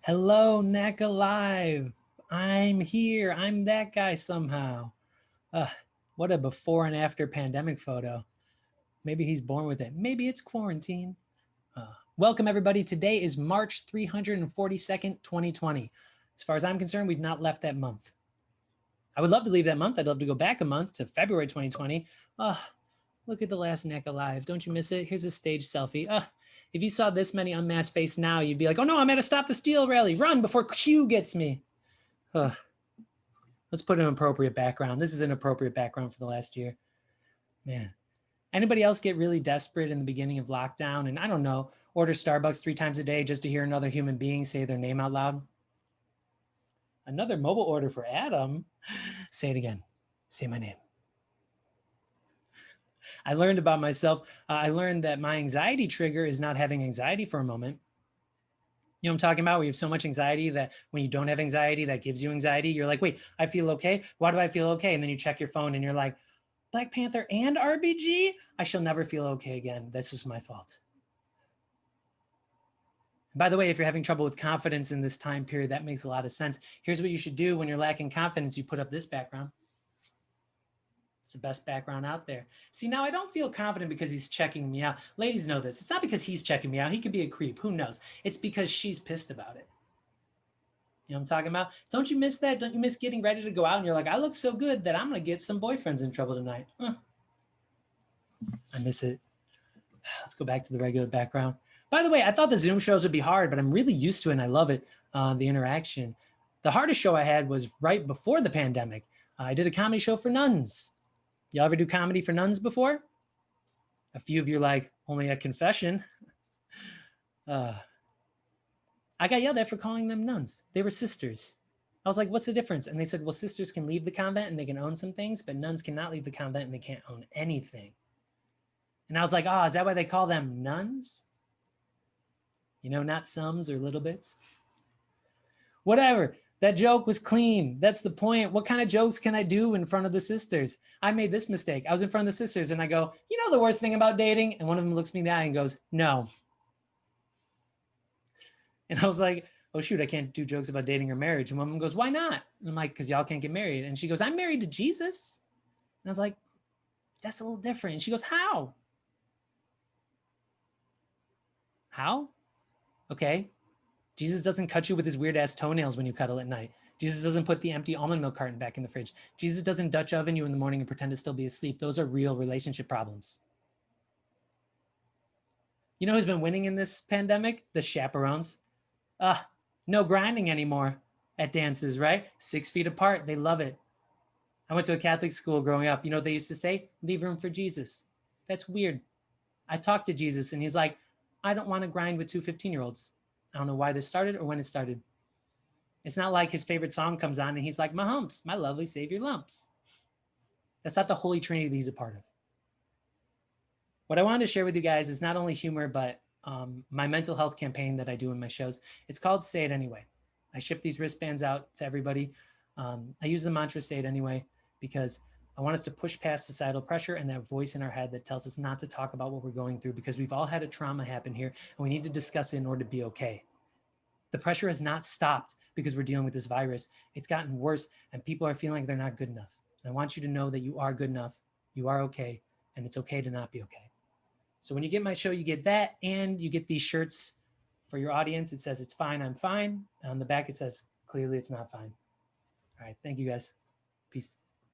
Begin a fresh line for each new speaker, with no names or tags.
Hello, NACA Live. I'm here. I'm that guy somehow. What a before and after pandemic photo. Maybe he's born with it. Maybe it's quarantine. Welcome, everybody. Today is March 342nd, 2020. As far as I'm concerned, we've not left that month. I would love to leave that month. I'd love to go back a month to February 2020. Look at the last NACA Live. Don't you miss it? Here's a stage selfie. If you saw this many unmasked faces now, you'd be like, oh no, I'm at a Stop the Steal rally. Run before Q gets me. Let's put an appropriate background. This is an appropriate background for the last year. Man, anybody else get really desperate in the beginning of lockdown and I don't know, order Starbucks 3 times a day just to hear another human being say their name out loud? Another mobile order for Adam. Say it again. Say my name. I learned about myself. I learned that my anxiety trigger is not having anxiety for a moment. You know what I'm talking about? We have so much anxiety that when you don't have anxiety, that gives you anxiety. You're like, wait, I feel okay. Why do I feel okay? And then you check your phone and you're like, Black Panther and RBG? I shall never feel okay again. This was my fault. By the way, if you're having trouble with confidence in this time period, that makes a lot of sense. Here's what you should do when you're lacking confidence. You put up this background. It's the best background out there. See, now I don't feel confident because he's checking me out. Ladies know this. It's not because he's checking me out. He could be a creep. Who knows? It's because she's pissed about it. You know what I'm talking about? Don't you miss that? Don't you miss getting ready to go out and you're like, I look so good that I'm going to get some boyfriends in trouble tonight. I miss it. Let's go back to the regular background. By the way, I thought the Zoom shows would be hard, but I'm really used to it and I love it, the interaction. The hardest show I had was right before the pandemic. I did a comedy show for nuns. Y'all ever do comedy for nuns before? A few of you are like, only a confession. I got yelled at for calling them nuns. They were sisters. I was like, what's the difference? And they said, well, sisters can leave the convent and they can own some things, but nuns cannot leave the convent and they can't own anything. And I was like, is that why they call them nuns? You know, not sums or little bits. Whatever. That joke was clean. That's the point. What kind of jokes can I do in front of the sisters? I made this mistake. I was in front of the sisters and I go, you know the worst thing about dating? And one of them looks me in the eye and goes, no. And I was like, oh shoot, I can't do jokes about dating or marriage. And one of them goes, why not? And I'm like, because y'all can't get married. And she goes, I'm married to Jesus. And I was like, that's a little different. And she goes, how? How? Okay. Jesus doesn't cut you with his weird ass toenails when you cuddle at night. Jesus doesn't put the empty almond milk carton back in the fridge. Jesus doesn't Dutch oven you in the morning and pretend to still be asleep. Those are real relationship problems. You know who's been winning in this pandemic? The chaperones. No grinding anymore at dances, right? 6 feet apart. They love it. I went to a Catholic school growing up. You know what they used to say? Leave room for Jesus. That's weird. I talked to Jesus and he's like, I don't want to grind with 2 15-year-olds. I don't know why this started or when it started. It's not like his favorite song comes on and he's like, my humps, my lovely savior lumps. That's not the Holy Trinity that he's a part of. What I wanted to share with you guys is not only humor, but my mental health campaign that I do in my shows. It's called Say It Anyway. I ship these wristbands out to everybody. I use the mantra Say It Anyway because I want us to push past societal pressure and that voice in our head that tells us not to talk about what we're going through because we've all had a trauma happen here and we need to discuss it in order to be okay. The pressure has not stopped because we're dealing with this virus. It's gotten worse and people are feeling like they're not good enough. And I want you to know that you are good enough, you are okay, and it's okay to not be okay. So when you get my show, you get that and you get these shirts for your audience. It says, it's fine, I'm fine. And on the back, it says, clearly it's not fine. All right, thank you guys. Peace.